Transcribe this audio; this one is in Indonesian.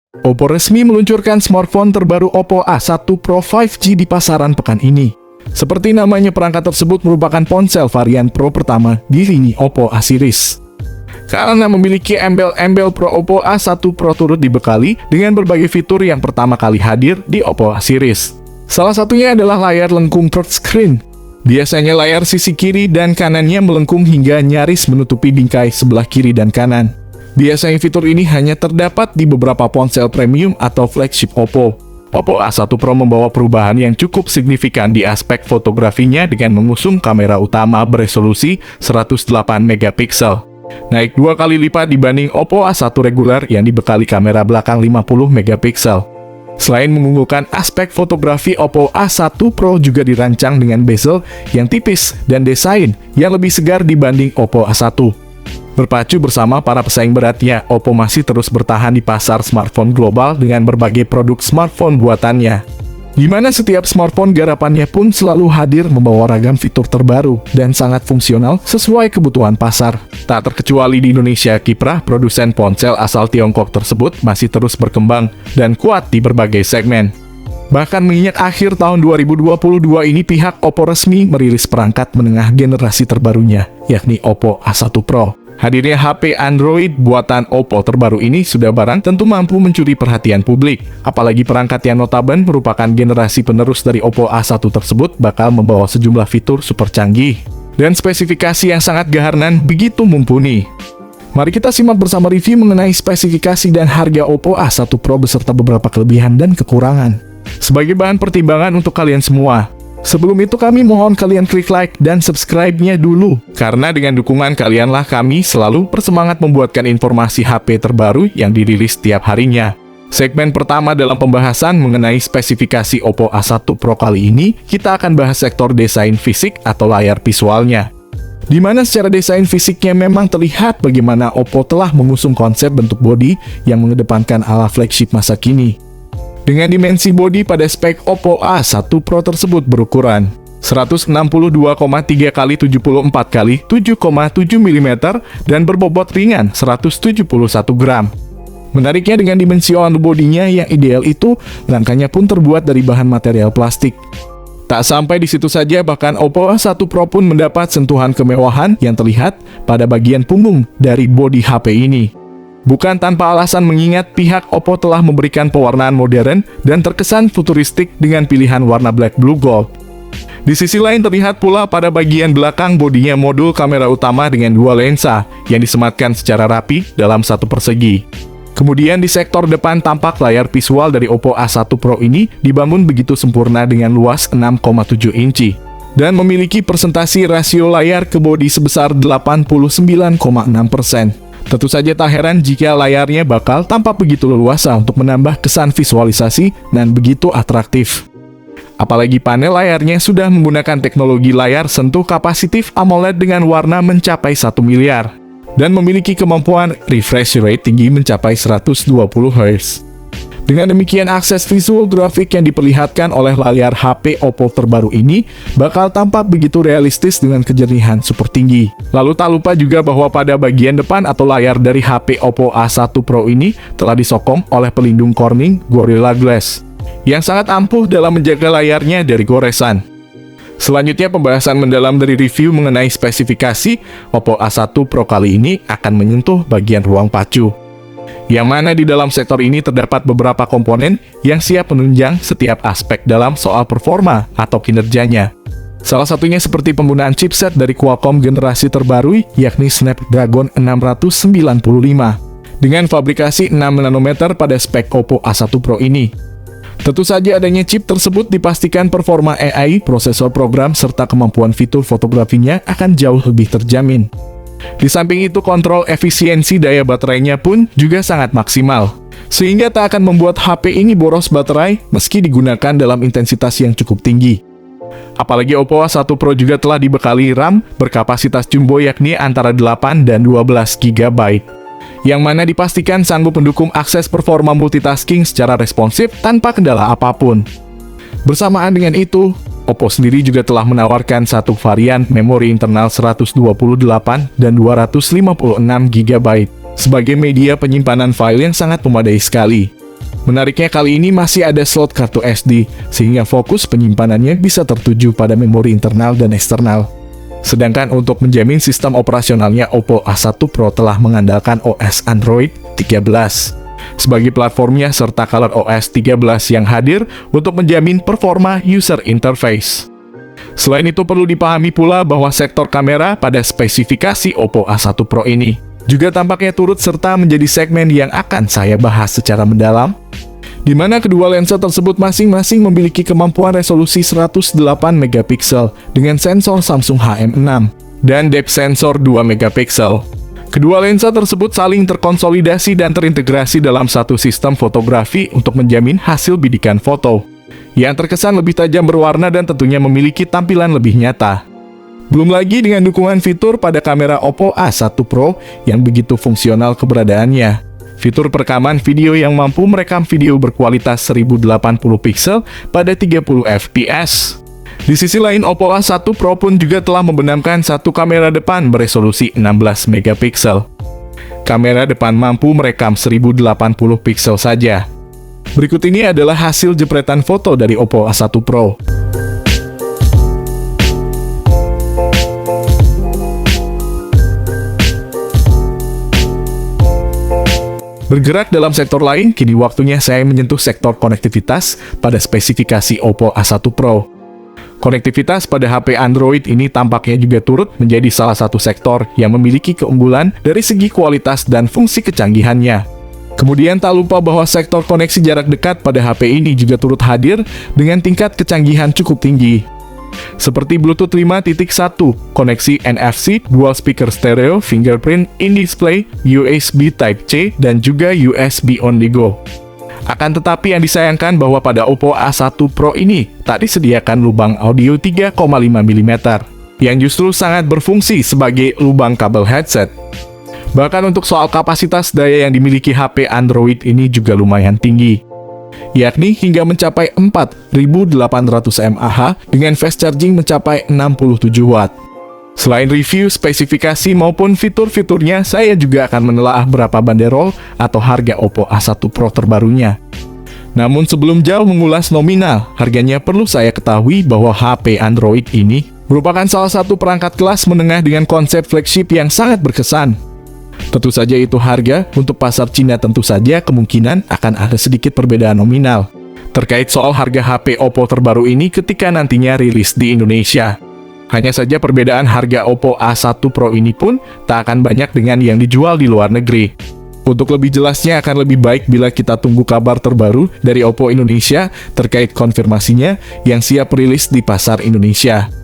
Oppo resmi meluncurkan smartphone terbaru Oppo A1 Pro 5G di pasaran pekan ini. Seperti namanya, perangkat tersebut merupakan ponsel varian Pro pertama di lini Oppo A series. Karena memiliki embel-embel Pro, Oppo A1 Pro turut dibekali dengan berbagai fitur yang pertama kali hadir di Oppo A series. Salah satunya adalah layar lengkung touchscreen. Biasanya layar sisi kiri dan kanannya melengkung hingga nyaris menutupi bingkai sebelah kiri dan kanan. Biasanya fitur ini hanya terdapat di beberapa ponsel premium atau flagship Oppo. Oppo A1 Pro membawa perubahan yang cukup signifikan di aspek fotografinya dengan mengusung kamera utama beresolusi 108 megapiksel. Naik 2 kali lipat dibanding Oppo A1 reguler yang dibekali kamera belakang 50 megapiksel. Selain mengunggulkan aspek fotografi, Oppo A1 Pro juga dirancang dengan bezel yang tipis dan desain yang lebih segar dibanding Oppo A1. Berpacu bersama para pesaing beratnya, Oppo masih terus bertahan di pasar smartphone global dengan berbagai produk smartphone buatannya, di mana setiap smartphone garapannya pun selalu hadir membawa ragam fitur terbaru dan sangat fungsional sesuai kebutuhan pasar. Tak terkecuali di Indonesia, kiprah produsen ponsel asal Tiongkok tersebut masih terus berkembang dan kuat di berbagai segmen. Bahkan menginjak akhir tahun 2022 ini, pihak Oppo resmi merilis perangkat menengah generasi terbarunya, yakni Oppo A1 Pro. Hadirnya HP Android buatan Oppo terbaru ini sudah barang tentu mampu mencuri perhatian publik. Apalagi perangkat yang notabene merupakan generasi penerus dari Oppo A1 tersebut bakal membawa sejumlah fitur super canggih dan spesifikasi yang sangat gahanan begitu mumpuni. Mari kita simak bersama review mengenai spesifikasi dan harga Oppo A1 Pro beserta beberapa kelebihan dan kekurangan sebagai bahan pertimbangan untuk kalian semua. Sebelum itu, kami mohon kalian klik like dan subscribe-nya dulu, karena dengan dukungan kalianlah kami selalu bersemangat membuatkan informasi HP terbaru yang dirilis setiap harinya. Segmen pertama dalam pembahasan mengenai spesifikasi Oppo A1 Pro kali ini, kita akan bahas sektor desain fisik atau layar visualnya, di mana secara desain fisiknya memang terlihat bagaimana Oppo telah mengusung konsep bentuk bodi yang mengedepankan ala flagship masa kini. Dengan dimensi bodi pada spek Oppo A1 Pro tersebut berukuran 162,3 x 74 x 7,7 mm dan berbobot ringan 171 gram. Menariknya, dengan dimensi bodinya yang ideal itu, rangkanya pun terbuat dari bahan material plastik. Tak sampai di situ saja, bahkan Oppo A1 Pro pun mendapat sentuhan kemewahan yang terlihat pada bagian punggung dari bodi HP ini. Bukan tanpa alasan, mengingat pihak Oppo telah memberikan pewarnaan modern dan terkesan futuristik dengan pilihan warna black blue gold. Di sisi lain, terlihat pula pada bagian belakang bodinya modul kamera utama dengan dua lensa yang disematkan secara rapi dalam satu persegi. Kemudian di sektor depan, tampak layar visual dari Oppo A1 Pro ini dibangun begitu sempurna dengan luas 6,7 inci dan memiliki presentasi rasio layar ke bodi sebesar 89,6%. Tentu saja tak heran jika layarnya bakal tampak begitu leluasa untuk menambah kesan visualisasi dan begitu atraktif. Apalagi panel layarnya sudah menggunakan teknologi layar sentuh kapasitif AMOLED dengan warna mencapai 1 miliar dan memiliki kemampuan refresh rate tinggi mencapai 120 Hz. Dengan demikian, akses visual grafik yang diperlihatkan oleh layar HP Oppo terbaru ini bakal tampak begitu realistis dengan kejernihan super tinggi. Lalu tak lupa juga bahwa pada bagian depan atau layar dari HP Oppo A1 Pro ini telah disokong oleh pelindung Corning Gorilla Glass yang sangat ampuh dalam menjaga layarnya dari goresan. Selanjutnya, pembahasan mendalam dari review mengenai spesifikasi Oppo A1 Pro kali ini akan menyentuh bagian ruang pacu, yang mana di dalam sektor ini terdapat beberapa komponen yang siap menunjang setiap aspek dalam soal performa atau kinerjanya. Salah satunya seperti penggunaan chipset dari Qualcomm generasi terbaru, yakni Snapdragon 695, dengan fabrikasi 6 nanometer pada spek Oppo A1 Pro ini. Tentu saja adanya chip tersebut dipastikan performa AI, prosesor program, serta kemampuan fitur fotografinya akan jauh lebih terjamin. Di samping itu, kontrol efisiensi daya baterainya pun juga sangat maksimal, sehingga tak akan membuat HP ini boros baterai meski digunakan dalam intensitas yang cukup tinggi. Apalagi Oppo A1 Pro juga telah dibekali RAM berkapasitas jumbo yakni antara 8 dan 12 GB, yang mana dipastikan sanggup mendukung akses performa multitasking secara responsif tanpa kendala apapun. Bersamaan dengan itu, Oppo sendiri juga telah menawarkan satu varian memori internal 128 dan 256 GB sebagai media penyimpanan file yang sangat memadai sekali. Menariknya kali ini masih ada slot kartu SD, sehingga fokus penyimpanannya bisa tertuju pada memori internal dan eksternal. Sedangkan untuk menjamin sistem operasionalnya, Oppo A1 Pro telah mengandalkan OS Android 13 sebagai platformnya serta ColorOS 13 yang hadir untuk menjamin performa user interface. Selain itu perlu dipahami pula bahwa sektor kamera pada spesifikasi Oppo A1 Pro ini juga tampaknya turut serta menjadi segmen yang akan saya bahas secara mendalam, di mana kedua lensa tersebut masing-masing memiliki kemampuan resolusi 108 megapiksel dengan sensor Samsung HM6 dan depth sensor 2 megapiksel. Kedua lensa tersebut saling terkonsolidasi dan terintegrasi dalam satu sistem fotografi untuk menjamin hasil bidikan foto yang terkesan lebih tajam berwarna dan tentunya memiliki tampilan lebih nyata. Belum lagi dengan dukungan fitur pada kamera Oppo A1 Pro yang begitu fungsional keberadaannya. Fitur perekaman video yang mampu merekam video berkualitas 1080 pixel pada 30 fps. Di sisi lain, Oppo A1 Pro pun juga telah membenamkan satu kamera depan beresolusi 16 megapiksel. Kamera depan mampu merekam 1080 pixel saja. Berikut ini adalah hasil jepretan foto dari Oppo A1 Pro. Bergerak dalam sektor lain, kini waktunya saya menyentuh sektor konektivitas pada spesifikasi Oppo A1 Pro. Konektivitas pada HP Android ini tampaknya juga turut menjadi salah satu sektor yang memiliki keunggulan dari segi kualitas dan fungsi kecanggihannya. Kemudian tak lupa bahwa sektor koneksi jarak dekat pada HP ini juga turut hadir dengan tingkat kecanggihan cukup tinggi. Seperti Bluetooth 5.1, koneksi NFC, dual speaker stereo, fingerprint, in-display, USB Type-C, dan juga USB on the go. Akan tetapi yang disayangkan bahwa pada Oppo A1 Pro ini tak disediakan lubang audio 3,5 mm, yang justru sangat berfungsi sebagai lubang kabel headset. Bahkan untuk soal kapasitas daya yang dimiliki HP Android ini juga lumayan tinggi, yakni hingga mencapai 4800 mAh dengan fast charging mencapai 67 watt. Selain review spesifikasi maupun fitur-fiturnya, saya juga akan menelaah berapa banderol atau harga Oppo A1 Pro terbarunya. Namun sebelum jauh mengulas nominal, harganya perlu saya ketahui bahwa HP Android ini merupakan salah satu perangkat kelas menengah dengan konsep flagship yang sangat berkesan. Tentu saja itu harga, untuk pasar Cina tentu saja kemungkinan akan ada sedikit perbedaan nominal terkait soal harga HP Oppo terbaru ini ketika nantinya rilis di Indonesia. Hanya saja perbedaan harga Oppo A1 Pro ini pun tak akan banyak dengan yang dijual di luar negeri. Untuk lebih jelasnya akan lebih baik bila kita tunggu kabar terbaru dari Oppo Indonesia terkait konfirmasinya yang siap rilis di pasar Indonesia.